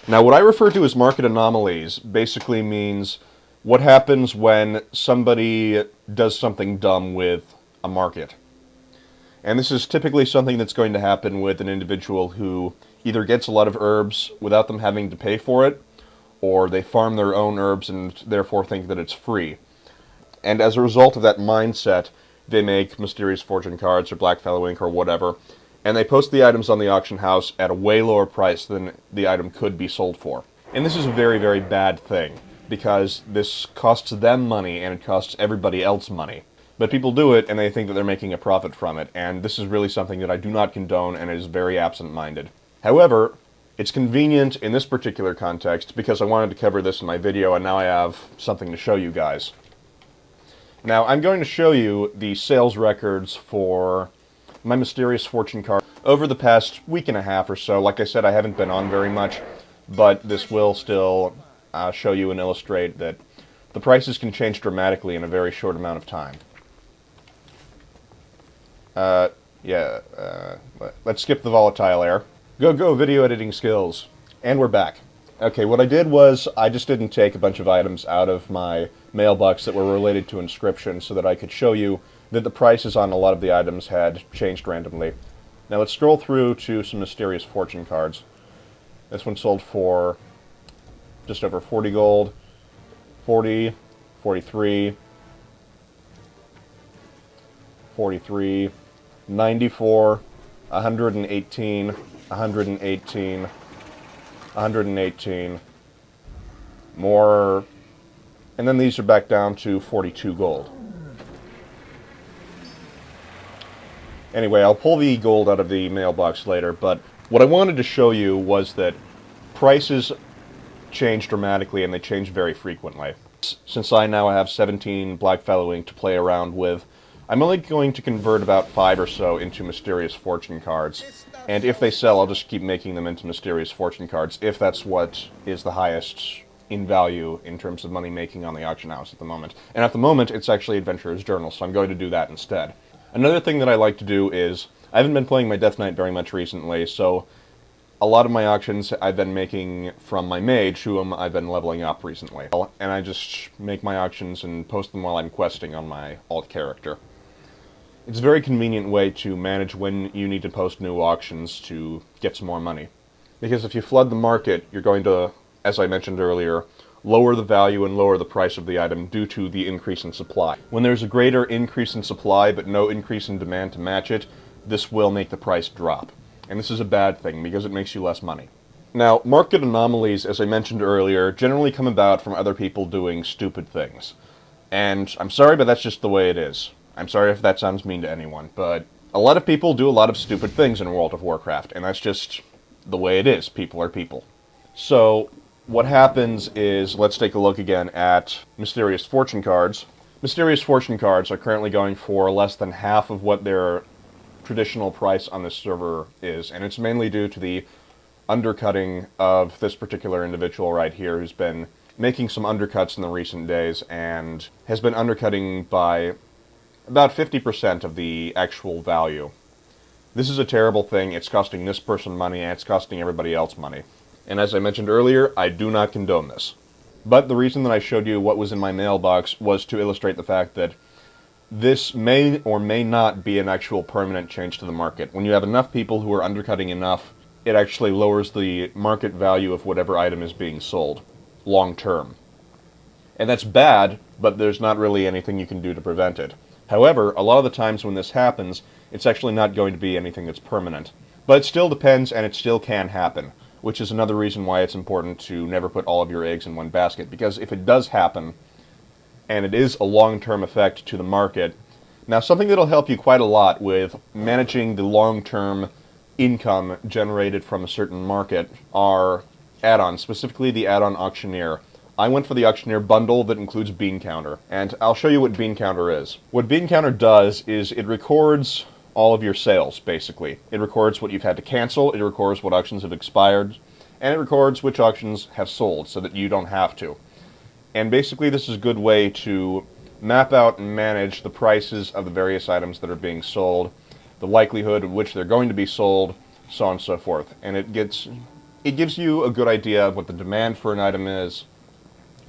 Now, what I refer to as market anomalies basically means what happens when somebody does something dumb with a market. And this is typically something that's going to happen with an individual who either gets a lot of herbs without them having to pay for it, or they farm their own herbs and therefore think that it's free. And as a result of that mindset, they make mysterious fortune cards or blackfallow ink or whatever, and they post the items on the auction house at a way lower price than the item could be sold for. And this is a very, very bad thing, because this costs them money and it costs everybody else money. But people do it and they think that they're making a profit from it, and this is really something that I do not condone and is very absent-minded. However, it's convenient in this particular context because I wanted to cover this in my video and now I have something to show you guys. Now, I'm going to show you the sales records for my mysterious fortune card over the past week and a half or so. Like I said, I haven't been on very much, but this will still show you and illustrate that the prices can change dramatically in a very short amount of time. Let's skip the volatile air. Go video editing skills. And we're back. Okay, what I did was I just didn't take a bunch of items out of my mailbox that were related to inscription so that I could show you that the prices on a lot of the items had changed randomly. Now let's scroll through to some mysterious fortune cards. This one sold for just over 40 gold, 40, 43, 43, 94, 118, 118, 118, more, and then these are back down to 42 gold. Anyway, I'll pull the gold out of the mailbox later, but what I wanted to show you was that prices change dramatically and they change very frequently. Since I now have 17 blackfallow ink to play around with, I'm only going to convert about 5 or so into mysterious fortune cards. And if they sell, I'll just keep making them into mysterious fortune cards, if that's what is the highest in value in terms of money making on the auction house at the moment. And at the moment, it's actually Adventurer's Journal, so I'm going to do that instead. Another thing that I like to do is, I haven't been playing my Death Knight very much recently, so a lot of my auctions I've been making from my mage, whom I've been leveling up recently. And I just make my auctions and post them while I'm questing on my alt character. It's a very convenient way to manage when you need to post new auctions to get some more money. Because if you flood the market, you're going to, as I mentioned earlier, lower the value and lower the price of the item due to the increase in supply. When there's a greater increase in supply but no increase in demand to match it, this will make the price drop. And this is a bad thing because it makes you less money. Now, market anomalies, as I mentioned earlier, generally come about from other people doing stupid things. And I'm sorry, but that's just the way it is. I'm sorry if that sounds mean to anyone, but a lot of people do a lot of stupid things in World of Warcraft, and that's just the way it is. People are people. So, what happens is, let's take a look again at mysterious fortune cards. Mysterious fortune cards are currently going for less than half of what their traditional price on this server is, and it's mainly due to the undercutting of this particular individual right here who's been making some undercuts in the recent days and has been undercutting by about 50% of the actual value. This is a terrible thing. It's costing this person money and it's costing everybody else money. And as I mentioned earlier, I do not condone this. But the reason that I showed you what was in my mailbox was to illustrate the fact that this may or may not be an actual permanent change to the market. When you have enough people who are undercutting enough, it actually lowers the market value of whatever item is being sold, long term. And that's bad, but there's not really anything you can do to prevent it. However, a lot of the times when this happens, it's actually not going to be anything that's permanent. But it still depends, and it still can happen, which is another reason why it's important to never put all of your eggs in one basket, because if it does happen, and it is a long-term effect to the market, now something that'll help you quite a lot with managing the long-term income generated from a certain market are add-ons, specifically the add-on Auctioneer. I went for the Auctioneer bundle that includes Bean Counter, and I'll show you what Bean Counter is. What Bean Counter does is it records all of your sales, basically. It records what you've had to cancel, it records what auctions have expired, and it records which auctions have sold so that you don't have to. And basically this is a good way to map out and manage the prices of the various items that are being sold, the likelihood of which they're going to be sold, so on and so forth. And it gets it gives you a good idea of what the demand for an item is,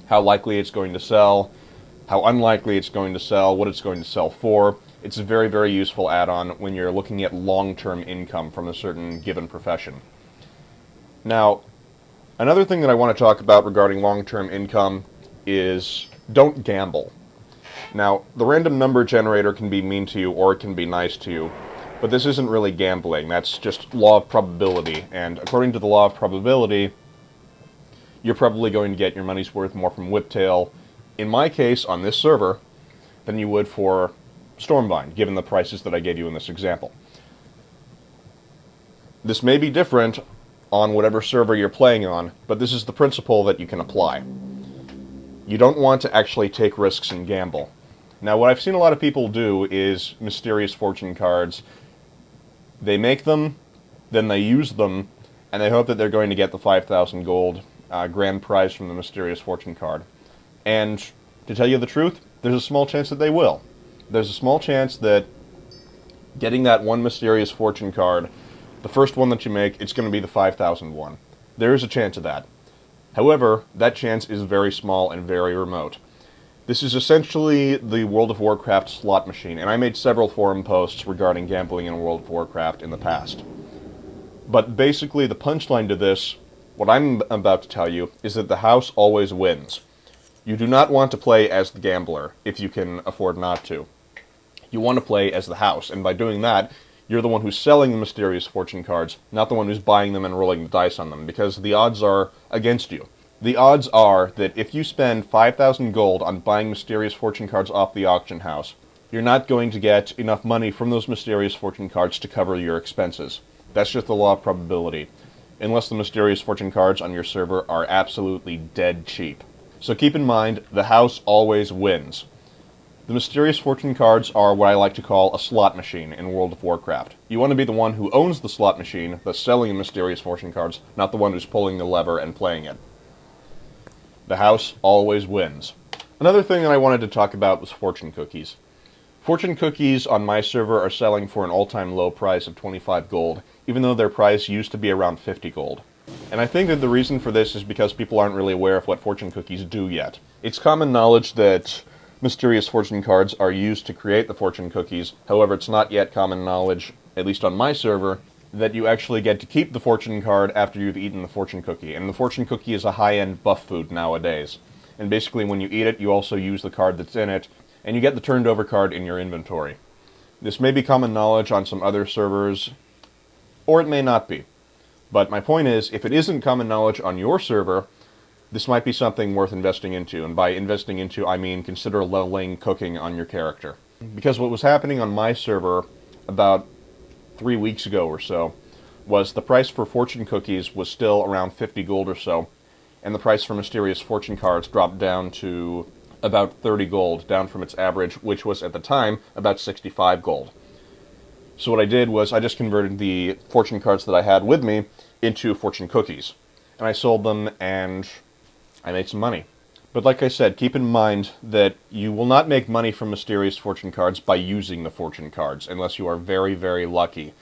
how likely it's going to sell, how unlikely it's going to sell, what it's going to sell for. It's a very, very useful add-on when you're looking at long-term income from a certain given profession. Now, another thing that I want to talk about regarding long-term income is don't gamble. Now, the random number generator can be mean to you or it can be nice to you, but this isn't really gambling. That's just law of probability, and according to the law of probability, you're probably going to get your money's worth more from Whiptail, in my case, on this server, than you would for Stormvine, given the prices that I gave you in this example. This may be different on whatever server you're playing on, but this is the principle that you can apply. You don't want to actually take risks and gamble. Now, what I've seen a lot of people do is mysterious fortune cards. They make them, then they use them, and they hope that they're going to get the 5,000 gold grand prize from the mysterious fortune card. And to tell you the truth, there's a small chance that they will. There's a small chance that getting that one mysterious fortune card, the first one that you make, it's going to be the 5,000 one. There is a chance of that. However, that chance is very small and very remote. This is essentially the World of Warcraft slot machine, and I made several forum posts regarding gambling in World of Warcraft in the past. But basically, the punchline to this, what I'm about to tell you, is that the house always wins. You do not want to play as the gambler, if you can afford not to. You want to play as the house, and by doing that, you're the one who's selling the mysterious fortune cards, not the one who's buying them and rolling the dice on them, because the odds are against you. The odds are that if you spend 5,000 gold on buying mysterious fortune cards off the auction house, you're not going to get enough money from those mysterious fortune cards to cover your expenses. That's just the law of probability, unless the mysterious fortune cards on your server are absolutely dead cheap. So keep in mind, the house always wins. The mysterious fortune cards are what I like to call a slot machine in World of Warcraft. You want to be the one who owns the slot machine that's selling the mysterious fortune cards, not the one who's pulling the lever and playing it. The house always wins. Another thing that I wanted to talk about was fortune cookies. Fortune cookies on my server are selling for an all-time low price of 25 gold, even though their price used to be around 50 gold. And I think that the reason for this is because people aren't really aware of what fortune cookies do yet. It's common knowledge that mysterious fortune cards are used to create the fortune cookies. However, it's not yet common knowledge, at least on my server, that you actually get to keep the fortune card after you've eaten the fortune cookie. And the fortune cookie is a high-end buff food nowadays. And basically when you eat it, you also use the card that's in it, and you get the turned over card in your inventory. This may be common knowledge on some other servers, or it may not be. But my point is, if it isn't common knowledge on your server, this might be something worth investing into. And by investing into, I mean consider leveling cooking on your character. Because what was happening on my server about 3 weeks ago or so was the price for fortune cookies was still around 50 gold or so, and the price for mysterious fortune cards dropped down to about 30 gold, down from its average, which was at the time about 65 gold. So what I did was I just converted the fortune cards that I had with me into fortune cookies, and I sold them and I made some money. But like I said, keep in mind that you will not make money from mysterious fortune cards by using the fortune cards, unless you are very, very lucky.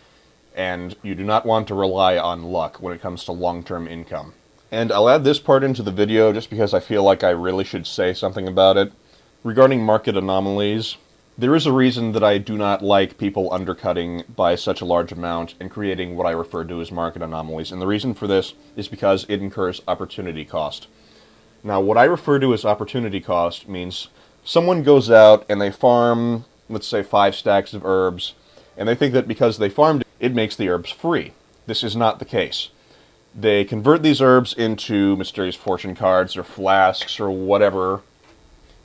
And you do not want to rely on luck when it comes to long-term income. And I'll add this part into the video just because I feel like I really should say something about it. Regarding market anomalies, there is a reason that I do not like people undercutting by such a large amount and creating what I refer to as market anomalies. And the reason for this is because it incurs opportunity cost. Now, what I refer to as opportunity cost means someone goes out and they farm, let's say, 5 stacks of herbs, and they think that because they farmed it, it makes the herbs free. This is not the case. They convert these herbs into mysterious fortune cards or flasks or whatever,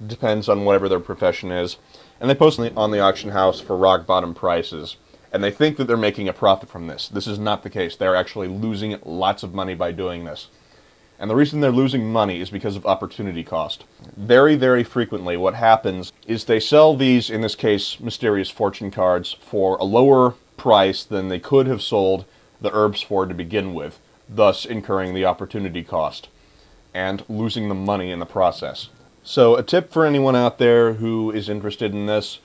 depends on whatever their profession is, and they post them on the auction house for rock bottom prices. And they think that they're making a profit from this. This is not the case. They're actually losing lots of money by doing this. And the reason they're losing money is because of opportunity cost. Very, very frequently what happens is they sell these, in this case, mysterious fortune cards, for a lower price than they could have sold the herbs for to begin with, thus incurring the opportunity cost and losing the money in the process. So a tip for anyone out there who is interested in this,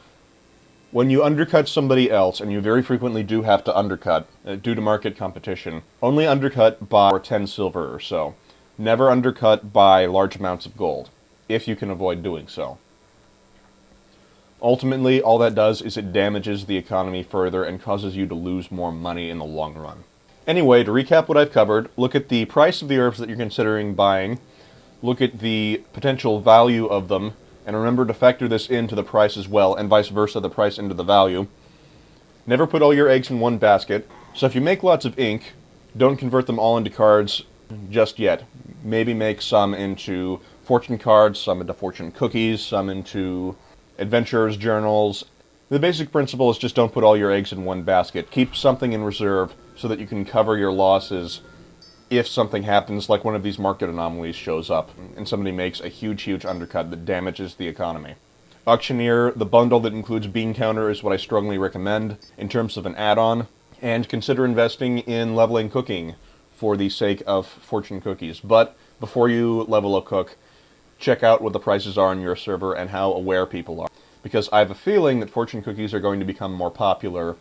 When you undercut somebody else, and you very frequently do have to undercut due to market competition, only undercut by 10 silver or so. Never undercut by large amounts of gold, if you can avoid doing so. Ultimately, all that does is it damages the economy further and causes you to lose more money in the long run. Anyway, to recap what I've covered, look at the price of the herbs that you're considering buying, look at the potential value of them, and remember to factor this into the price as well, and vice versa, the price into the value. Never put all your eggs in one basket. So if you make lots of ink, don't convert them all into cards just yet. Maybe make some into fortune cards, some into fortune cookies, some into adventurers' journals. The basic principle is just don't put all your eggs in one basket. Keep something in reserve so that you can cover your losses if something happens, like one of these market anomalies shows up and somebody makes a huge undercut that damages the economy. Auctioneer, the bundle that includes Bean Counter, is what I strongly recommend in terms of an add-on, and consider investing in leveling cooking for the sake of fortune cookies. But before you level a cook, check out what the prices are on your server and how aware people are. Because I have a feeling that fortune cookies are going to become more popular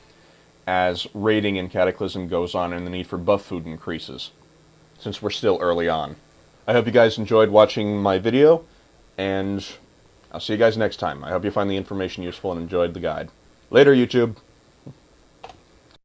as raiding in Cataclysm goes on and the need for buff food increases, since we're still early on. I hope you guys enjoyed watching my video, and I'll see you guys next time. I hope you find the information useful and enjoyed the guide. Later, YouTube!